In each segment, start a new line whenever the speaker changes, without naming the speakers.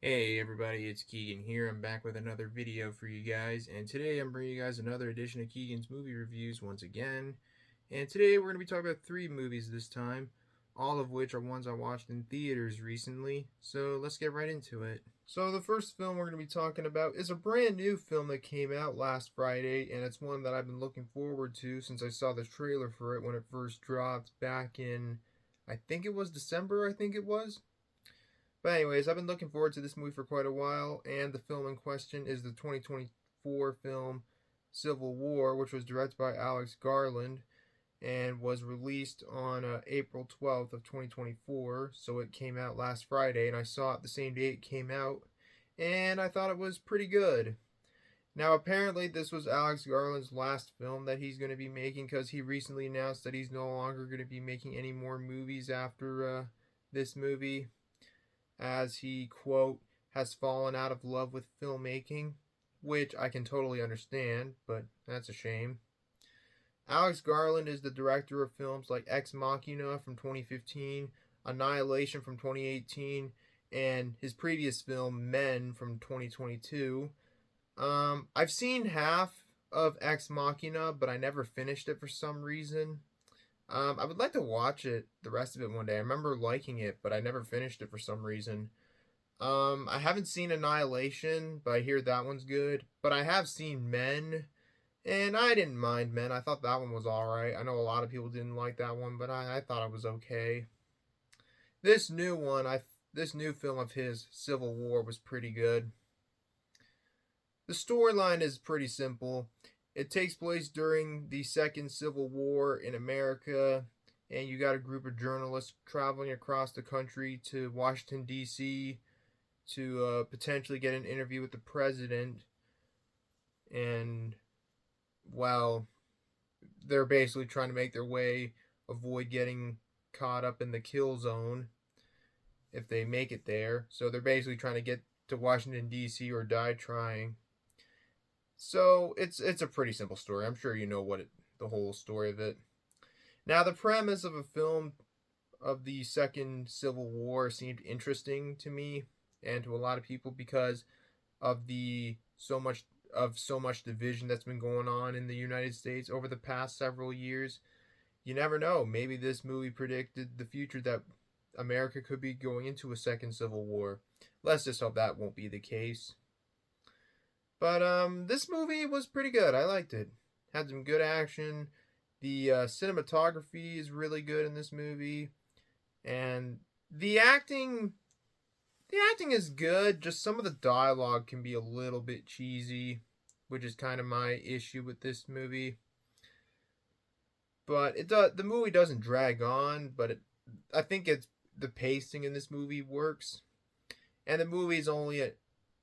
Hey everybody, it's Keegan here. I'm back with another video for you guys, and today I'm bringing you guys another edition of Keegan's movie reviews once again. And today we're going to be talking about 3 movies this time, all of which are ones I watched in theaters recently. So let's get right into it. So the first film we're going to be talking about is a brand new film that came out last Friday, and it's one that I've been looking forward to since I saw the trailer for it when it first dropped back in, I think it was December, I think it was. But anyways, I've been looking forward to this movie for quite a while, and the film in question is the 2024 film Civil War, which was directed by Alex Garland and was released on April 12th of 2024. So it came out last Friday, and I saw it the same day it came out, and I thought it was pretty good. Now, apparently, this was Alex Garland's last film that he's going to be making because he recently announced that he's no longer going to be making any more movies after this movie, as he, quote, has fallen out of love with filmmaking, which I can totally understand, but that's a shame. Alex Garland is the director of films like Ex Machina from 2015, Annihilation from 2018, and his previous film Men from 2022. I've seen half of Ex Machina, but I never finished it for some reason. I would like to watch it, the rest of it, one day. I remember liking it, but I never finished it for some reason. I haven't seen Annihilation, but I hear that one's good. But I have seen Men, and I didn't mind Men. I thought that one was alright. I know a lot of people didn't like that one, but I thought it was okay. This new one, this new film of his, Civil War, was pretty good. The storyline is pretty simple. It takes place during the Second Civil War in America, and you got a group of journalists traveling across the country to Washington, D.C. to potentially get an interview with the president. And, well, they're basically trying to make their way, avoid getting caught up in the kill zone if they make it there. So they're basically trying to get to Washington, D.C. or die trying. So it's a pretty simple story. I'm sure you know the whole story of it. Now, the premise of a film of the Second Civil War seemed interesting to me and to a lot of people because of the so much division that's been going on in the United States over the past several years. You never know. Maybe this movie predicted the future that America could be going into a second civil war. Let's just hope that won't be the case. But this movie was pretty good. I liked it. Had some good action. The cinematography is really good in this movie, and the acting the acting is good, just some of the dialogue can be a little bit cheesy, which is kind of my issue with this movie. But the movie doesn't drag on, but I think it's the pacing in this movie works. And the movie is only at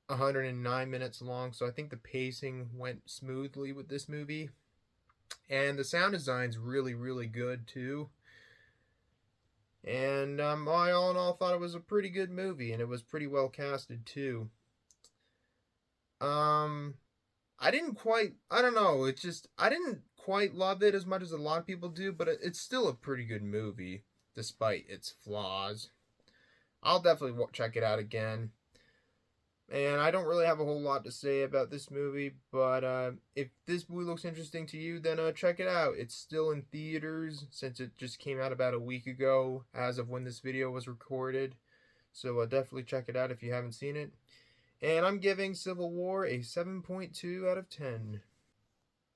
109 minutes long, so I think the pacing went smoothly with this movie. And the sound design's really, really good too. And I all in all thought it was a pretty good movie, and it was pretty well casted too. Um, I don't know, it's just, I didn't quite love it as much as a lot of people do, but it's still a pretty good movie, despite its flaws. I'll definitely check it out again. And I don't really have a whole lot to say about this movie, but if this movie looks interesting to you, then check it out. It's still in theaters since it just came out about a week ago, as of when this video was recorded. So definitely check it out if you haven't seen it. And I'm giving Civil War a 7.2 out of 10.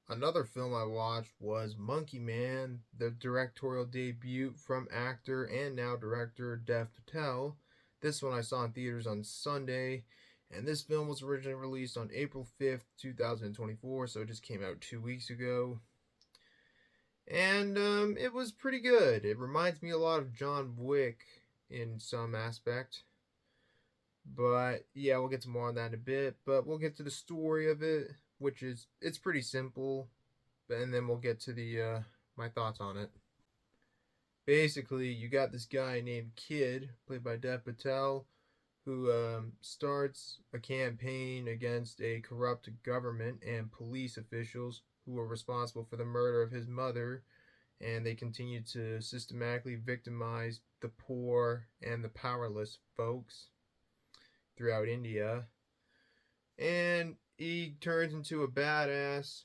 Another film I watched was Monkey Man, the directorial debut from actor and now director Dev Patel. This one I saw in theaters on Sunday, and this film was originally released on April 5th, 2024, so it just came out 2 weeks ago. And it was pretty good. It reminds me a lot of John Wick in some aspect. But yeah, we'll get to more on that in a bit. But we'll get to the story of it, which is it's pretty simple. And then we'll get to the my thoughts on it. Basically, you got this guy named Kid, played by Dev Patel, who starts a campaign against a corrupt government and police officials who were responsible for the murder of his mother, and they continue to systematically victimize the poor and the powerless folks. throughout India, and he turns into a badass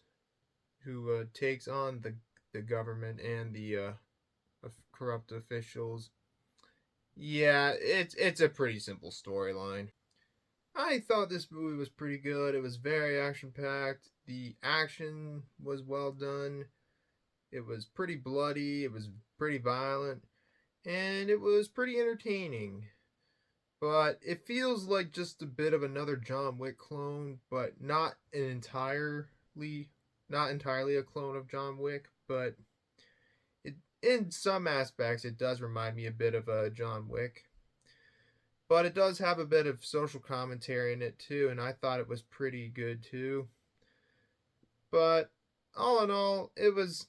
who takes on the government and the corrupt officials. Yeah, it's a pretty simple storyline. I thought this movie was pretty good. It was very action packed. The action was well done. It was pretty bloody. It was pretty violent, and it was pretty entertaining. But it feels like just a bit of another John Wick clone, but not entirely a clone of John Wick, but it in some aspects it does remind me a bit of a John Wick. But it does have a bit of social commentary in it too, and I thought it was pretty good too. But all in all, it was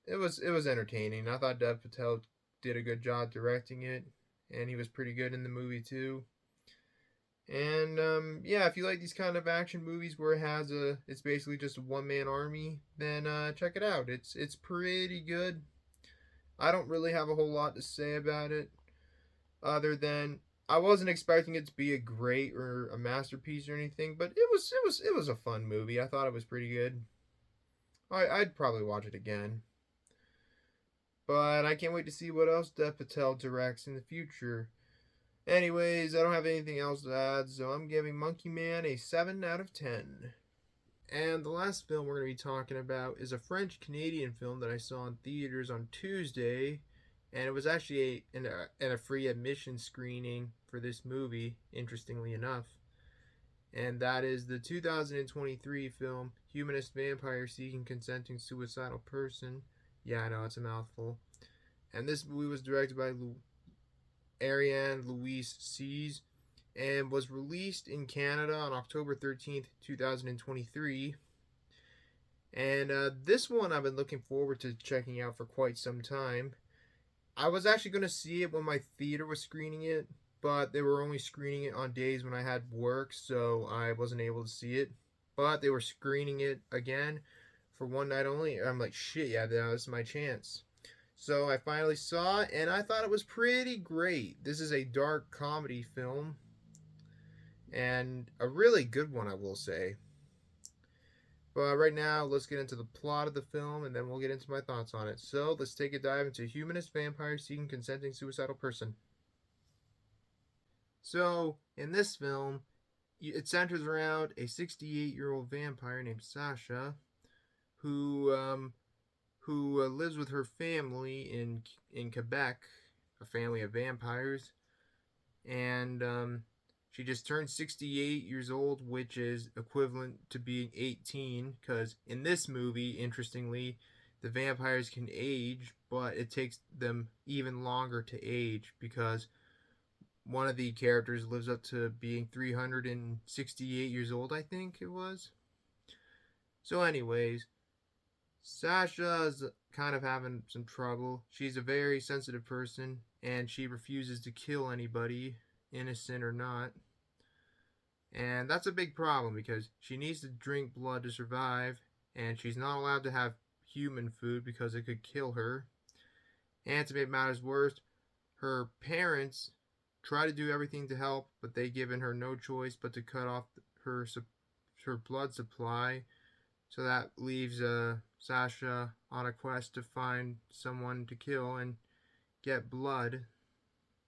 entertaining. I thought Dev Patel did a good job directing it, and he was pretty good in the movie too. And yeah, if you like these kind of action movies where it's basically just a one man army, then check it out. It's pretty good. I don't really have a whole lot to say about it, other than I wasn't expecting it to be a great or a masterpiece or anything, but it was a fun movie. I thought it was pretty good. I'd probably watch it again. But I can't wait to see what else Dev Patel directs in the future. Anyways, I don't have anything else to add, so I'm giving Monkey Man a 7 out of 10. And the last film we're going to be talking about is a French Canadian film that I saw in theaters on Tuesday, and it was actually a free admission screening for this movie, interestingly enough. And that is the 2023 film Humanist Vampire Seeking Consenting Suicidal Person. Yeah, I know, it's a mouthful. And this movie was directed by Ariane Louise Sees and was released in Canada on October 13th, 2023. And this one I've been looking forward to checking out for quite some time. I was actually going to see it when my theater was screening it, but they were only screening it on days when I had work, so I wasn't able to see it. But they were screening it again for one night only. I'm like, shit, yeah, this is my chance. So I finally saw it, and I thought it was pretty great. This is a dark comedy film, and a really good one, I will say. But right now, let's get into the plot of the film, and then we'll get into my thoughts on it. So let's take a dive into Humanist Vampire Seeking Consenting Suicidal Person. So in this film, it centers around a 68-year-old vampire named Sasha, who lives with her family in Quebec, a family of vampires, and she just turned 68 years old, which is equivalent to being 18. Because in this movie, interestingly, the vampires can age, but it takes them even longer to age because one of the characters lives up to being 368 years old, I think it was. So, anyways, Sasha's kind of having some trouble. She's a very sensitive person, and she refuses to kill anybody, innocent or not. And that's a big problem because she needs to drink blood to survive, and she's not allowed to have human food because it could kill her. And to make matters worse, her parents try to do everything to help, but they given her no choice but to cut off her blood supply. So that leaves Sasha on a quest to find someone to kill and get blood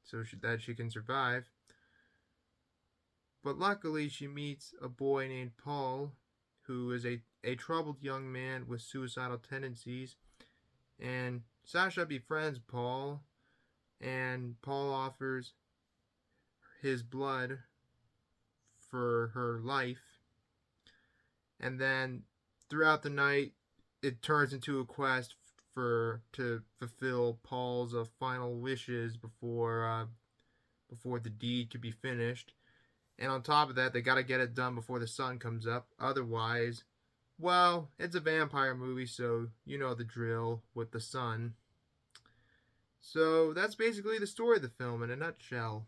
so that she can survive. But luckily, she meets a boy named Paul, who is a troubled young man with suicidal tendencies. And Sasha befriends Paul, and Paul offers his blood for her life. And then throughout the night, it turns into a quest to fulfill Paul's final wishes before the deed could be finished. And on top of that, they got to get it done before the sun comes up. Otherwise, well, it's a vampire movie, so you know the drill with the sun. So that's basically the story of the film in a nutshell.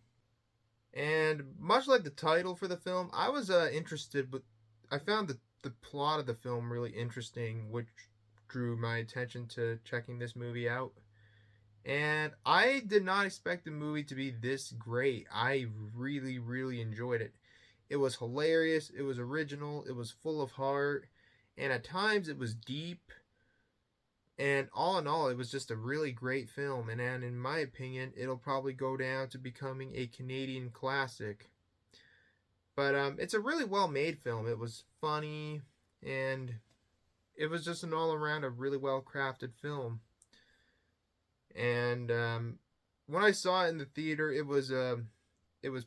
And much like the title for the film, I was interested, but I found the plot of the film really interesting, which drew my attention to checking this movie out. And I did not expect the movie to be this great. I really, really enjoyed it. It was hilarious, it was original, it was full of heart, and at times it was deep. And all in all, it was just a really great film. And in my opinion, it'll probably go down to becoming a Canadian classic. But it's a really well made film. It was funny, and it was just an all around a really well crafted film. And when I saw it in the theater, it was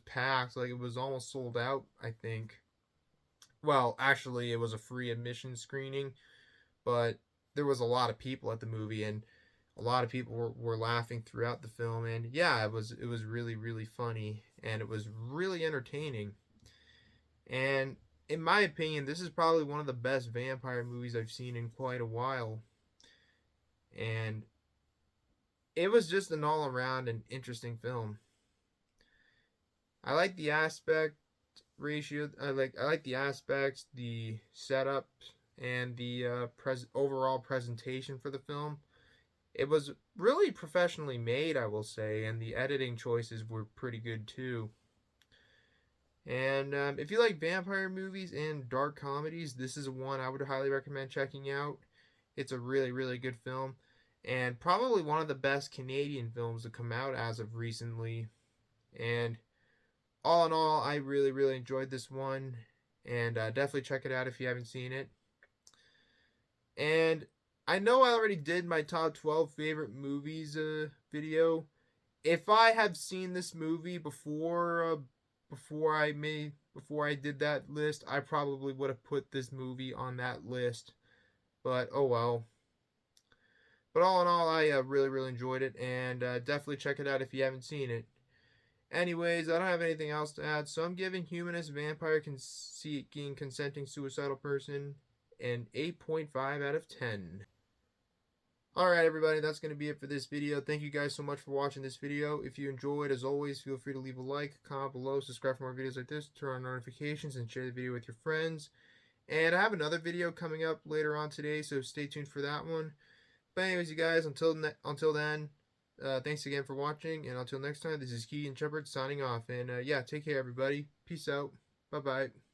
packed. Like, it was almost sold out, I think. Well, actually, it was a free admission screening, but there was a lot of people at the movie, and a lot of people were laughing throughout the film. And yeah, it was really, really funny, and it was really entertaining. And in my opinion, this is probably one of the best vampire movies I've seen in quite a while. And it was just an all around and interesting film. I like the aspect ratio. I like the aspects, the setup, and the overall presentation for the film. It was really professionally made, I will say, and the editing choices were pretty good too. And if you like vampire movies and dark comedies, this is one I would highly recommend checking out. It's a really, really good film, and probably one of the best Canadian films to come out as of recently. And all in all, I really, really enjoyed this one, and definitely check it out if you haven't seen it. And I know I already did my top 12 favorite movies video. If I have seen this movie before I did that list, I probably would have put this movie on that list. But oh well. But all in all, I really, really enjoyed it, and definitely check it out if you haven't seen it. Anyways, I don't have anything else to add, so I'm giving Humanist Vampire Seeking Consenting Suicidal Person an 8.5 out of 10. Alright everybody, that's going to be it for this video. Thank you guys so much for watching this video. If you enjoyed, as always, feel free to leave a like, comment below, subscribe for more videos like this, turn on notifications, and share the video with your friends. And I have another video coming up later on today, so stay tuned for that one. But anyways, you guys, until then, thanks again for watching, and until next time, this is Keagan Shepard signing off. And yeah, take care everybody. Peace out. Bye-bye.